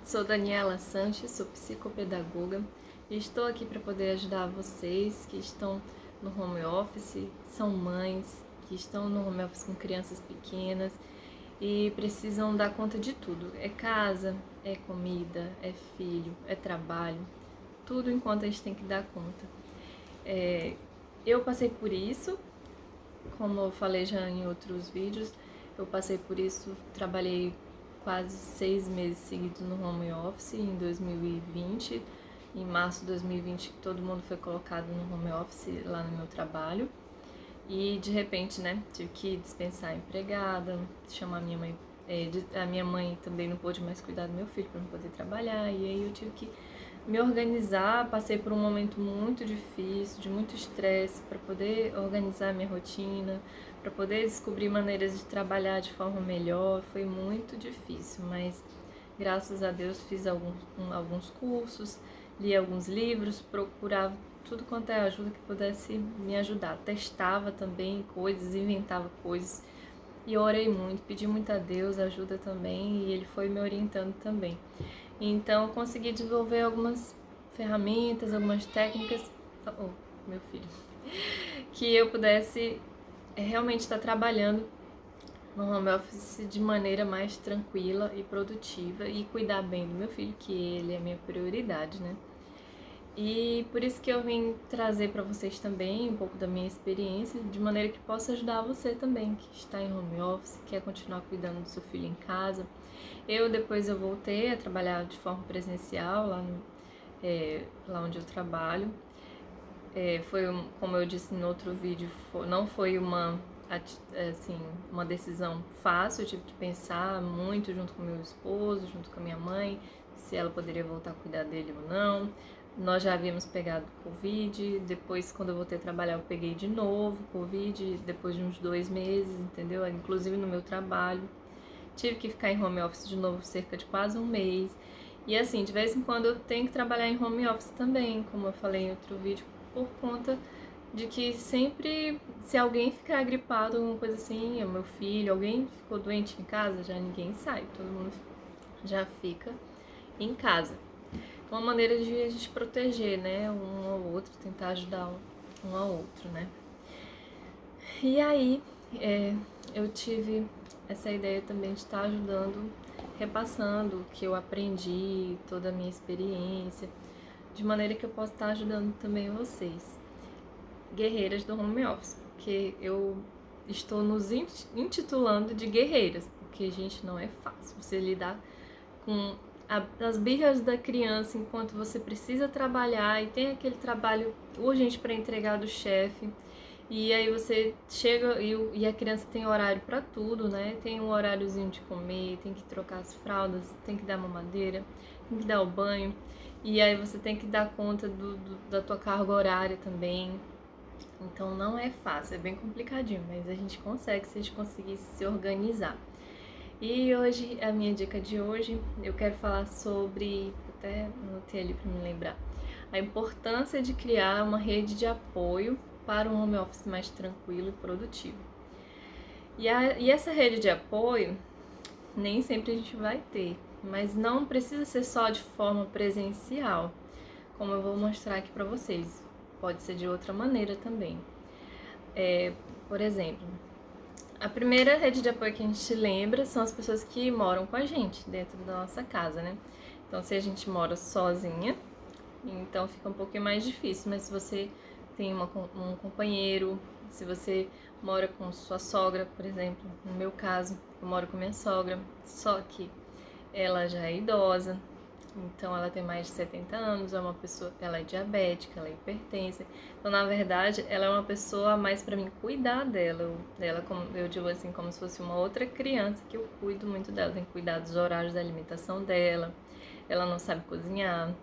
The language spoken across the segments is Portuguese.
sou Daniela Sanches, sou psicopedagoga e estou aqui para poder ajudar vocês que estão no home office, são mães que estão no home office com crianças pequenas e precisam dar conta de tudo. É casa, é comida, é filho, é trabalho, tudo enquanto a gente tem que dar conta. Eu passei por isso, como eu falei já em outros vídeos, eu passei por isso, trabalhei quase 6 meses seguidos no home office em 2020. Em março de 2020 todo mundo foi colocado no home office lá no meu trabalho. E de repente, né, tive que dispensar a empregada, chamar a minha mãe. A minha mãe também não pôde mais cuidar do meu filho para não poder trabalhar. E aí eu tive que me organizar, passei por um momento muito difícil, de muito estresse, para poder organizar minha rotina, para poder descobrir maneiras de trabalhar de forma melhor. Foi muito difícil, mas graças a Deus fiz alguns cursos, li alguns livros, procurava tudo quanto é ajuda que pudesse me ajudar. Testava também coisas, inventava coisas e orei muito, pedi muito a Deus ajuda também e Ele foi me orientando também. Então, consegui desenvolver algumas ferramentas, algumas técnicas, meu filho, que eu pudesse realmente estar trabalhando no home office de maneira mais tranquila e produtiva e cuidar bem do meu filho, que ele é minha prioridade, né? E por isso que eu vim trazer para vocês também um pouco da minha experiência, de maneira que possa ajudar você também, que está em home office, quer continuar cuidando do seu filho em casa. Depois eu voltei a trabalhar de forma presencial lá onde eu trabalho. Como eu disse no outro vídeo, não foi uma decisão fácil. Eu tive que pensar muito junto com meu esposo, junto com a minha mãe, se ela poderia voltar a cuidar dele ou não. Nós já havíamos pegado Covid, depois quando eu voltei a trabalhar eu peguei de novo Covid, depois de uns 2 meses, entendeu? Inclusive no meu trabalho. Tive que ficar em home office de novo cerca de quase um mês. E assim, de vez em quando eu tenho que trabalhar em home office também, como eu falei em outro vídeo, por conta de que sempre, se alguém ficar gripado, alguma coisa assim, o meu filho, alguém ficou doente em casa, já ninguém sai, todo mundo já fica em casa. Uma maneira de a gente proteger, né, um ao outro, tentar ajudar um ao outro, né. E aí, eu tive essa ideia também de estar ajudando, repassando o que eu aprendi, toda a minha experiência, de maneira que eu possa estar ajudando também vocês, guerreiras do home office, porque eu estou nos intitulando de guerreiras, porque, gente, não é fácil você lidar com as birras da criança enquanto você precisa trabalhar e tem aquele trabalho urgente para entregar do chefe. E aí você chega e a criança tem horário para tudo, né? Tem um horáriozinho de comer, tem que trocar as fraldas, tem que dar mamadeira, tem que dar o banho. E aí você tem que dar conta da tua carga horária também. Então não é fácil, é bem complicadinho, mas a gente consegue se a gente conseguir se organizar. E hoje, a minha dica de hoje, eu quero falar sobre, até anotei ali para me lembrar, a importância de criar uma rede de apoio para um home office mais tranquilo e produtivo. E essa rede de apoio, nem sempre a gente vai ter, mas não precisa ser só de forma presencial, como eu vou mostrar aqui para vocês. Pode ser de outra maneira também. Por exemplo, a primeira rede de apoio que a gente lembra são as pessoas que moram com a gente dentro da nossa casa, né? Então, se a gente mora sozinha, então fica um pouquinho mais difícil, mas se você tem um companheiro, se você mora com sua sogra, por exemplo, no meu caso, eu moro com minha sogra, só que ela já é idosa, então ela tem mais de 70 anos, ela é diabética, ela é hipertensa. Então, na verdade, ela é uma pessoa a mais para mim cuidar dela. Como eu digo assim, como se fosse uma outra criança que eu cuido muito dela. Tenho que cuidar dos horários da alimentação dela. Ela não sabe cozinhar,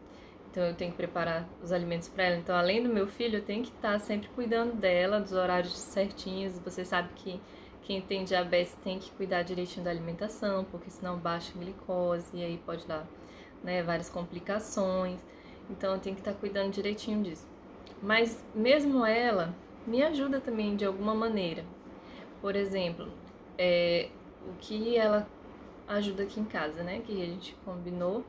então eu tenho que preparar os alimentos para ela. Então, além do meu filho, eu tenho que estar sempre cuidando dela, dos horários certinhos. Você sabe que quem tem diabetes tem que cuidar direitinho da alimentação, porque senão baixa a glicose e aí pode dar, né, várias complicações. Então eu tenho que estar cuidando direitinho disso. Mas mesmo ela me ajuda também de alguma maneira. Por exemplo, o que ela ajuda aqui em casa, né? Que a gente combinou.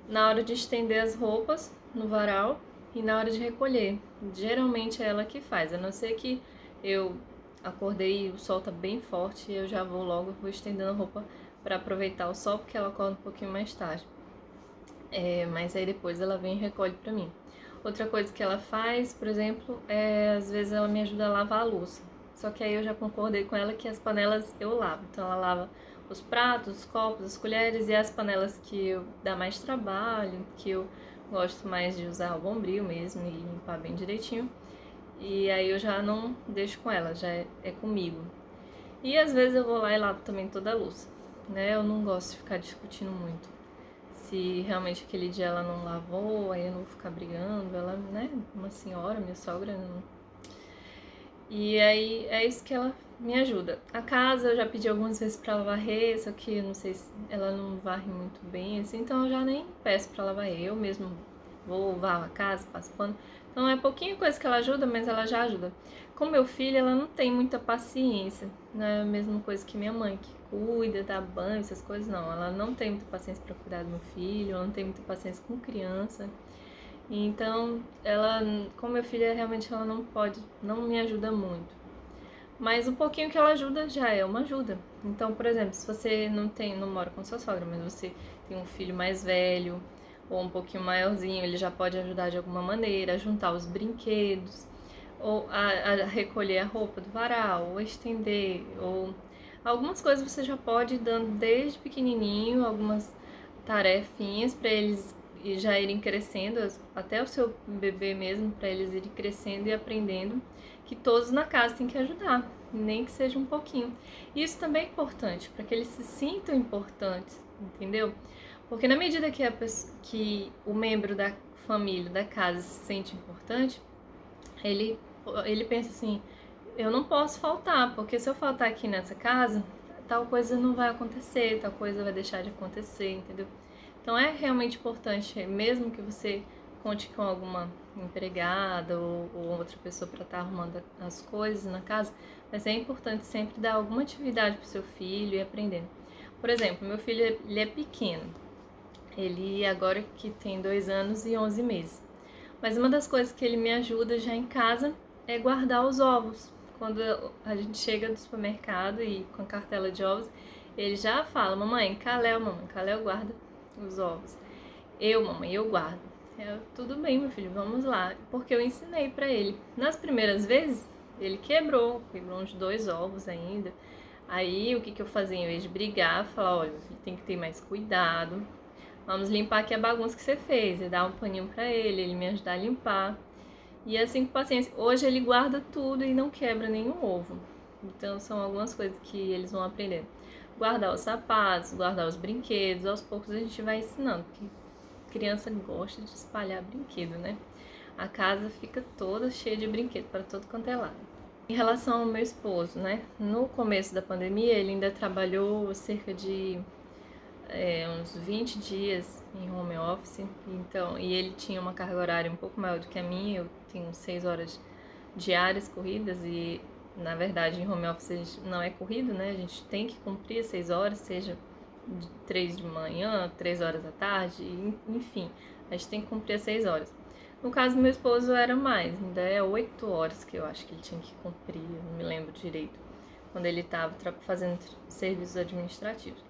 Na hora de estender as roupas no varal e na hora de recolher. Geralmente é ela que faz, a não ser que eu acordei e o sol tá bem forte e eu já vou logo, vou estendendo a roupa para aproveitar o sol, porque ela acorda um pouquinho mais tarde. Mas aí depois ela vem e recolhe pra mim. Outra coisa que ela faz, por exemplo, às vezes ela me ajuda a lavar a louça. Só que aí eu já concordei com ela que as panelas eu lavo. Então ela lava os pratos, os copos, as colheres e as panelas que eu dá mais trabalho, que eu gosto mais de usar o bombril mesmo e limpar bem direitinho. E aí eu já não deixo com ela, já é comigo. E às vezes eu vou lá e lavo também toda a louça, né? Eu não gosto de ficar discutindo muito. Se realmente aquele dia ela não lavou, aí eu não vou ficar brigando, ela, né, uma senhora, minha sogra, não. E aí é isso que ela me ajuda. A casa eu já pedi algumas vezes pra ela varrer, só que eu não sei se ela não varre muito bem, assim, então eu já nem peço pra ela varrer, eu mesmo vou varro a casa, passo pano. Então é pouquinha coisa que ela ajuda, mas ela já ajuda. Com meu filho, ela não tem muita paciência, não é a mesma coisa que minha mãe, que cuida, dá banho, essas coisas, não. Ela não tem muita paciência pra cuidar do meu filho, ela não tem muita paciência com criança. Então, ela, com meu filho, realmente ela não pode, não me ajuda muito. Mas um pouquinho que ela ajuda já é uma ajuda. Então, por exemplo, se você não mora com sua sogra, mas você tem um filho mais velho ou um pouquinho maiorzinho, ele já pode ajudar de alguma maneira a juntar os brinquedos, ou a recolher a roupa do varal, ou estender, ou algumas coisas você já pode ir dando desde pequenininho, algumas tarefinhas para eles já irem crescendo, até o seu bebê mesmo, para eles irem crescendo e aprendendo que todos na casa têm que ajudar, nem que seja um pouquinho. Isso também é importante, para que eles se sintam importantes, entendeu? Porque na medida que, que o membro da família, da casa, se sente importante, ele pensa assim, eu não posso faltar, porque se eu faltar aqui nessa casa, tal coisa não vai acontecer, tal coisa vai deixar de acontecer, entendeu? Então é realmente importante, mesmo que você conte com alguma empregada ou outra pessoa para estar arrumando as coisas na casa, mas é importante sempre dar alguma atividade para o seu filho e aprendendo. Por exemplo, meu filho ele é pequeno, ele agora que tem 2 anos e 11 meses. Mas uma das coisas que ele me ajuda já em casa é guardar os ovos. Quando a gente chega do supermercado e com a cartela de ovos, ele já fala, mamãe, Caléu guarda os ovos. Mamãe, eu guardo. Tudo bem, meu filho, vamos lá. Porque eu ensinei pra ele. Nas primeiras vezes, ele quebrou uns 2 ovos ainda. Aí, o que eu fazia? Em vez de brigar, falar, olha, filho, tem que ter mais cuidado. Vamos limpar aqui a bagunça que você fez. E dar um paninho pra ele me ajudar a limpar. E assim com paciência. Hoje ele guarda tudo e não quebra nenhum ovo. Então, são algumas coisas que eles vão aprendendo. Guardar os sapatos, guardar os brinquedos. Aos poucos a gente vai ensinando, porque criança gosta de espalhar brinquedo, né? A casa fica toda cheia de brinquedo para todo quanto é lado. Em relação ao meu esposo, né? No começo da pandemia, ele ainda trabalhou cerca de uns 20 dias em home office, então, e ele tinha uma carga horária um pouco maior do que a minha, eu tenho 6 horas diárias corridas e, na verdade, em home office não é corrido, né? A gente tem que cumprir as 6 horas, seja de 3 de manhã, 3 horas da tarde, enfim, a gente tem que cumprir as 6 horas. No caso do meu esposo era mais, ainda é 8 horas que eu acho que ele tinha que cumprir, eu não me lembro direito, quando ele estava fazendo serviços administrativos.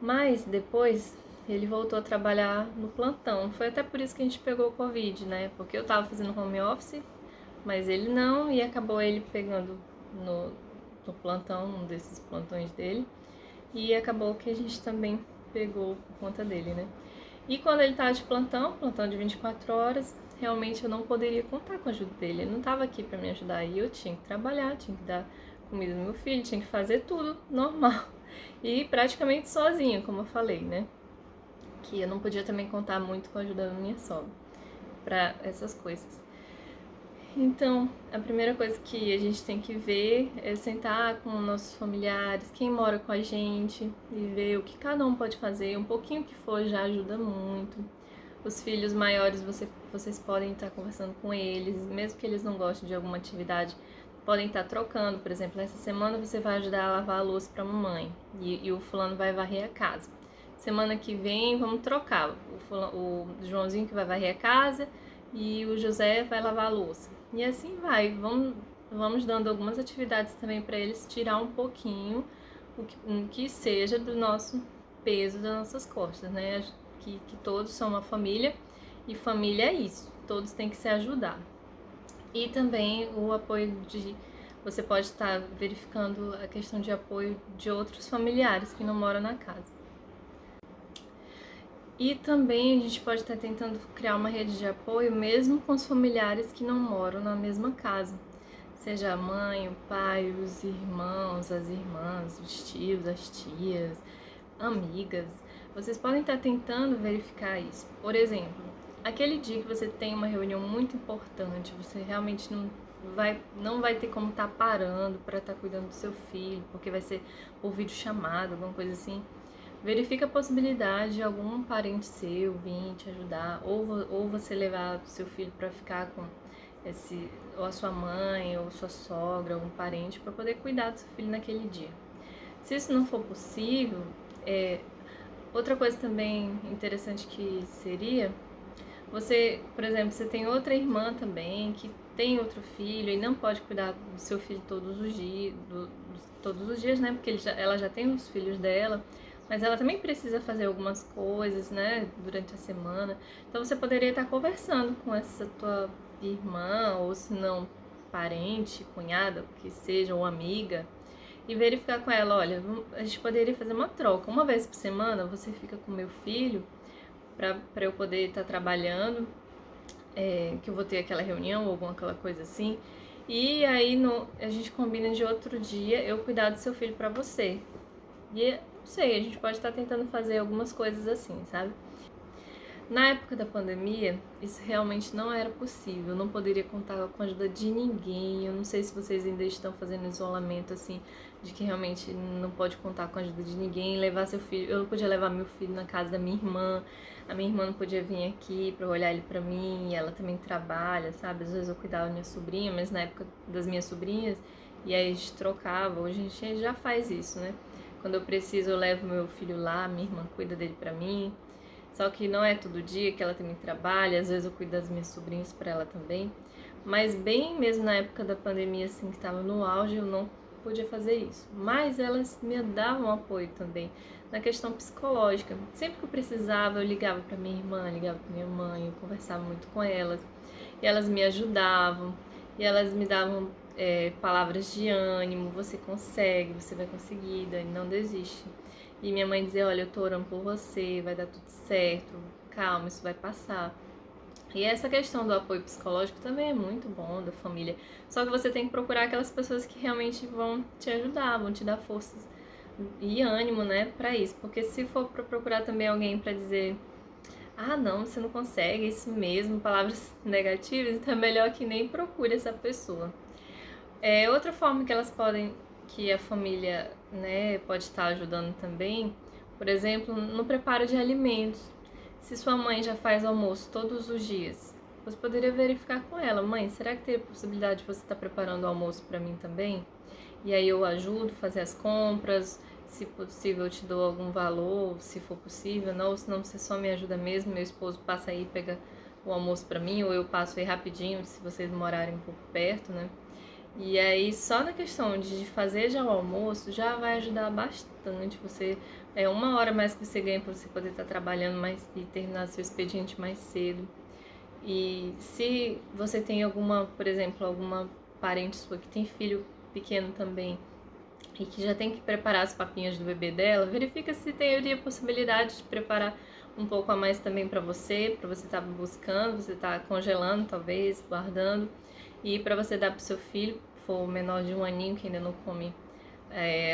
Mas depois ele voltou a trabalhar no plantão. Foi até por isso que a gente pegou o Covid, né? Porque eu tava fazendo home office, mas ele não, e acabou ele pegando no plantão, um desses plantões dele. E acabou que a gente também pegou por conta dele, né? E quando ele tava de plantão de 24 horas, realmente eu não poderia contar com a ajuda dele. Ele não tava aqui para me ajudar e eu tinha que trabalhar, tinha que dar comida no meu filho, tinha que fazer tudo normal. E praticamente sozinha, como eu falei, né? Que eu não podia também contar muito com a ajuda da minha sogra para essas coisas. Então, a primeira coisa que a gente tem que ver é sentar com nossos familiares, quem mora com a gente, e ver o que cada um pode fazer. Um pouquinho que for já ajuda muito. Os filhos maiores, vocês podem estar conversando com eles, mesmo que eles não gostem de alguma atividade, podem estar trocando, por exemplo, essa semana você vai ajudar a lavar a louça para a mamãe e o fulano vai varrer a casa. Semana que vem vamos trocar, o Joãozinho que vai varrer a casa e o José vai lavar a louça. E assim vai, vamos dando algumas atividades também para eles tirar um pouquinho o que seja do nosso peso das nossas costas, né? Que todos são uma família e família é isso, todos têm que se ajudar. E também o apoio de... Você pode estar verificando a questão de apoio de outros familiares que não moram na casa. E também a gente pode estar tentando criar uma rede de apoio mesmo com os familiares que não moram na mesma casa. Seja a mãe, o pai, os irmãos, as irmãs, os tios, as tias, amigas. Vocês podem estar tentando verificar isso. Por exemplo, aquele dia que você tem uma reunião muito importante, você realmente não vai ter como estar parando para estar cuidando do seu filho, porque vai ser por videochamada, alguma coisa assim. Verifica a possibilidade de algum parente seu vir te ajudar, ou você levar o seu filho para ficar com ou a sua mãe, ou sua sogra, algum parente, para poder cuidar do seu filho naquele dia. Se isso não for possível, outra coisa também interessante que seria, você, por exemplo, você tem outra irmã também que tem outro filho e não pode cuidar do seu filho todos os dias, né? Porque ela já tem os filhos dela, mas ela também precisa fazer algumas coisas, né, durante a semana. Então você poderia estar conversando com essa tua irmã, ou se não, parente, cunhada, que seja, ou amiga, e verificar com ela, olha, a gente poderia fazer uma troca. Uma vez por semana você fica com meu filho para eu poder estar trabalhando, que eu vou ter aquela reunião ou alguma aquela coisa assim. E aí a gente combina de outro dia eu cuidar do seu filho para você. E não sei, a gente pode estar tentando fazer algumas coisas assim, sabe? Na época da pandemia, isso realmente não era possível, eu não poderia contar com a ajuda de ninguém. Eu não sei se vocês ainda estão fazendo isolamento assim, de que realmente não pode contar com a ajuda de ninguém, levar seu filho. Eu não podia levar meu filho na casa da minha irmã, a minha irmã não podia vir aqui para olhar ele para mim, ela também trabalha, sabe? Às vezes eu cuidava da minha sobrinha, mas na época das minhas sobrinhas, e aí a gente trocava. Hoje a gente já faz isso, né? Quando eu preciso, eu levo meu filho lá, minha irmã cuida dele para mim. Só que não é todo dia que ela também trabalha, às vezes eu cuido das minhas sobrinhas para ela também. Mas bem mesmo na época da pandemia, assim, que estava no auge, eu não podia fazer isso. Mas elas me davam apoio também na questão psicológica. Sempre que eu precisava, eu ligava para minha irmã, ligava para minha mãe, eu conversava muito com elas. E elas me ajudavam, e elas me davam palavras de ânimo: você consegue, você vai conseguir, Dani, não desiste. E minha mãe dizia, olha, eu tô orando por você, vai dar tudo certo, calma, isso vai passar. E essa questão do apoio psicológico também é muito bom, da família. Só que você tem que procurar aquelas pessoas que realmente vão te ajudar, vão te dar forças e ânimo, né, pra isso. Porque se for pra procurar também alguém pra dizer, ah, não, você não consegue, isso mesmo, palavras negativas, então é melhor que nem procure essa pessoa. Outra forma que a família, né, pode estar ajudando também, por exemplo, no preparo de alimentos. Se sua mãe já faz almoço todos os dias, você poderia verificar com ela, mãe, será que tem a possibilidade de você estar preparando o almoço para mim também? E aí eu ajudo a fazer as compras, se possível eu te dou algum valor, se for possível, não, ou se não você só me ajuda mesmo, meu esposo passa aí e pega o almoço para mim, ou eu passo aí rapidinho, se vocês morarem um pouco perto, né? E aí, só na questão de fazer já o almoço, já vai ajudar bastante. Você uma hora mais que você ganha para você poder estar trabalhando mais e terminar seu expediente mais cedo. E se você tem alguma, por exemplo, alguma parente sua que tem filho pequeno também e que já tem que preparar as papinhas do bebê dela, verifica se teria possibilidade de preparar um pouco a mais também para você estar buscando, você tá congelando talvez, guardando, e para você dar para o seu filho, que for menor de 1 aninho, que ainda não come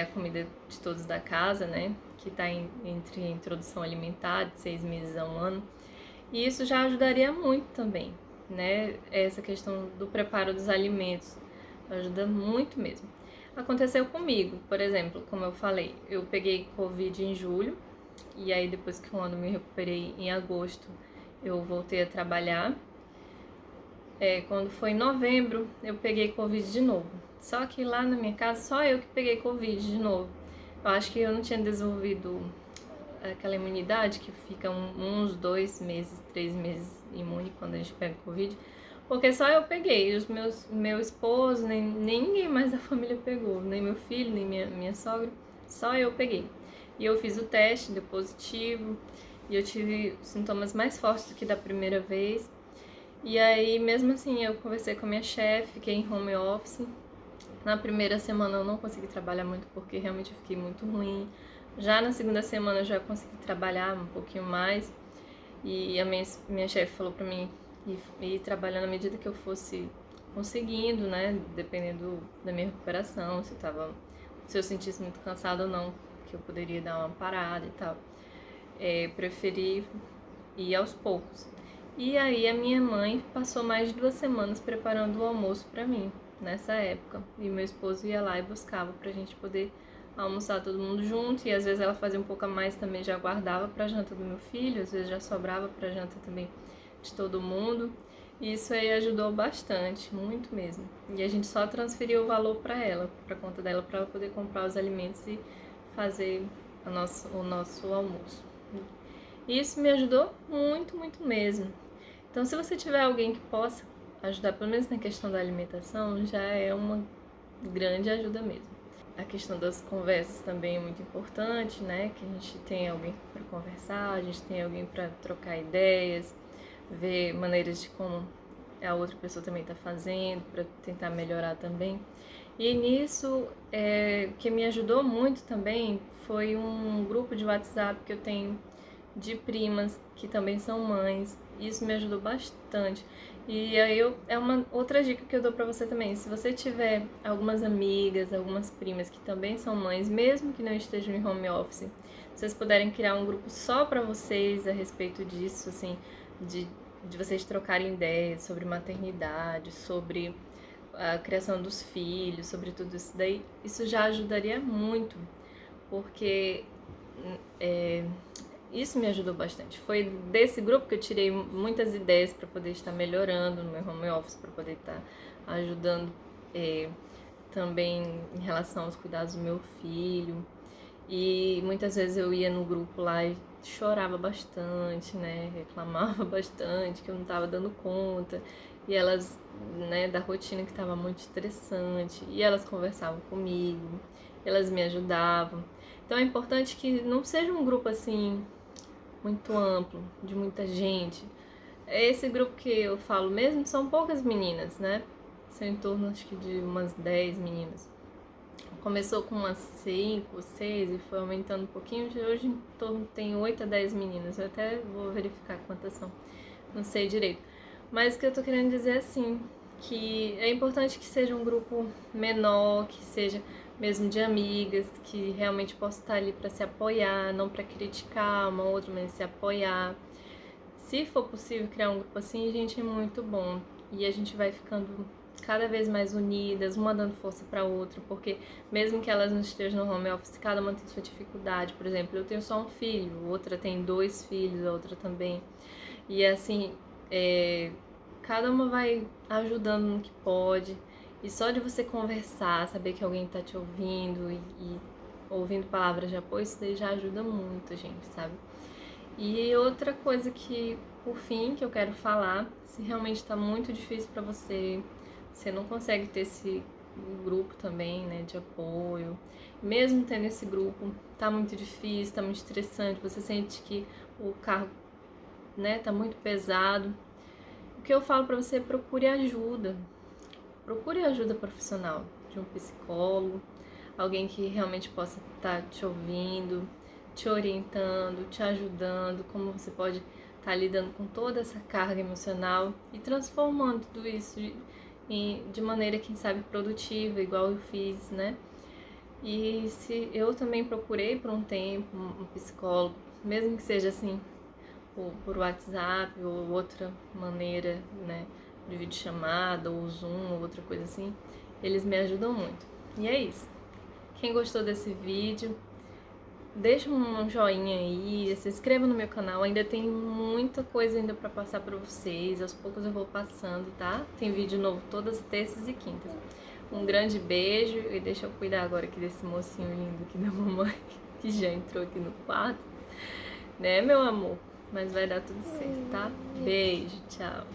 a comida de todos da casa, né, que está entre a introdução alimentar de 6 meses a 1 ano, e isso já ajudaria muito também, né, essa questão do preparo dos alimentos, ajuda muito mesmo. Aconteceu comigo, por exemplo, como eu falei, eu peguei Covid em julho, e aí depois que 1 ano me recuperei em agosto, eu voltei a trabalhar. Quando foi em novembro, eu peguei Covid de novo. Só que lá na minha casa, só eu que peguei Covid de novo. Eu acho que eu não tinha desenvolvido aquela imunidade que fica uns 2 meses, 3 meses imune quando a gente pega Covid. Porque só eu peguei, meu esposo, nem ninguém mais da família pegou, nem meu filho, nem minha sogra, só eu peguei. E eu fiz o teste, deu positivo, e eu tive sintomas mais fortes do que da primeira vez. E aí, mesmo assim, eu conversei com a minha chefe, fiquei em home office. Na primeira semana eu não consegui trabalhar muito porque realmente eu fiquei muito ruim. Já na segunda semana eu já consegui trabalhar um pouquinho mais. E a minha chefe falou pra mim ir trabalhando à medida que eu fosse conseguindo, né? Dependendo da minha recuperação, se eu sentisse muito cansado ou não, que eu poderia dar uma parada e tal. Preferi ir aos poucos. E aí a minha mãe passou mais de 2 semanas preparando o almoço pra mim, nessa época. E meu esposo ia lá e buscava pra gente poder almoçar todo mundo junto. E às vezes ela fazia um pouco a mais também, já guardava pra janta do meu filho, às vezes já sobrava pra janta também de todo mundo. E isso aí ajudou bastante, muito mesmo. E a gente só transferiu o valor pra ela, pra conta dela, pra ela poder comprar os alimentos e fazer o nosso almoço. E isso me ajudou muito, muito mesmo. Então, se você tiver alguém que possa ajudar, pelo menos na questão da alimentação, já é uma grande ajuda mesmo. A questão das conversas também é muito importante, né? Que a gente tem alguém para conversar, a gente tem alguém para trocar ideias, ver maneiras de como a outra pessoa também está fazendo, para tentar melhorar também. E nisso, o que me ajudou muito também foi um grupo de WhatsApp que eu tenho de primas que também são mães. Isso me ajudou bastante. E aí é uma outra dica que eu dou pra você também. Se você tiver algumas amigas, algumas primas que também são mães, mesmo que não estejam em home office, vocês puderem criar um grupo só pra vocês a respeito disso, assim, de vocês trocarem ideias sobre maternidade, sobre a criação dos filhos, sobre tudo isso daí, isso já ajudaria muito, porque isso me ajudou bastante. Foi desse grupo que eu tirei muitas ideias para poder estar melhorando no meu home office, para poder estar ajudando também em relação aos cuidados do meu filho. E muitas vezes eu ia no grupo lá e chorava bastante, né? Reclamava bastante que eu não estava dando conta. E elas, né, da rotina que estava muito estressante. E elas conversavam comigo, elas me ajudavam. Então é importante que não seja um grupo assim muito amplo, de muita gente. Esse grupo que eu falo mesmo são poucas meninas, né? São em torno, acho que de umas 10 meninas. Começou com umas 5, 6 e foi aumentando um pouquinho. Hoje em torno tem 8 a 10 meninas. Eu até vou verificar quantas são. Não sei direito. Mas o que eu tô querendo dizer é assim, que é importante que seja um grupo menor, que seja mesmo de amigas, que realmente possa estar ali para se apoiar, não para criticar uma outra, mas se apoiar. Se for possível criar um grupo assim, gente, é muito bom. E a gente vai ficando cada vez mais unidas, uma dando força para outra, porque mesmo que elas não estejam no home office, cada uma tem sua dificuldade. Por exemplo, eu tenho só um filho, outra tem 2 filhos, a outra também. E assim, cada uma vai ajudando no que pode. E só de você conversar, saber que alguém tá te ouvindo e ouvindo palavras de apoio, isso daí já ajuda muito, gente, sabe? E outra coisa que, por fim, que eu quero falar, se realmente tá muito difícil pra você, você não consegue ter esse grupo também, né, de apoio, mesmo tendo esse grupo, tá muito difícil, tá muito estressante, você sente que o carro, né, tá muito pesado. O que eu falo pra você é procure ajuda profissional, de um psicólogo, alguém que realmente possa estar te ouvindo, te orientando, te ajudando, como você pode estar lidando com toda essa carga emocional e transformando tudo isso de maneira, quem sabe, produtiva, igual eu fiz, né? E se eu também procurei por um tempo um psicólogo, mesmo que seja assim, por WhatsApp ou outra maneira, né, de videochamada ou Zoom ou outra coisa assim, eles me ajudam muito. E é isso. Quem gostou desse vídeo, deixa um joinha aí, se inscreva no meu canal, ainda tem muita coisa ainda para passar para vocês, aos poucos eu vou passando, tá? Tem vídeo novo todas terças e quintas. Um grande beijo e deixa eu cuidar agora aqui desse mocinho lindo aqui da mamãe, que já entrou aqui no quarto, né, meu amor? Mas vai dar tudo certo, tá? Beijo, tchau.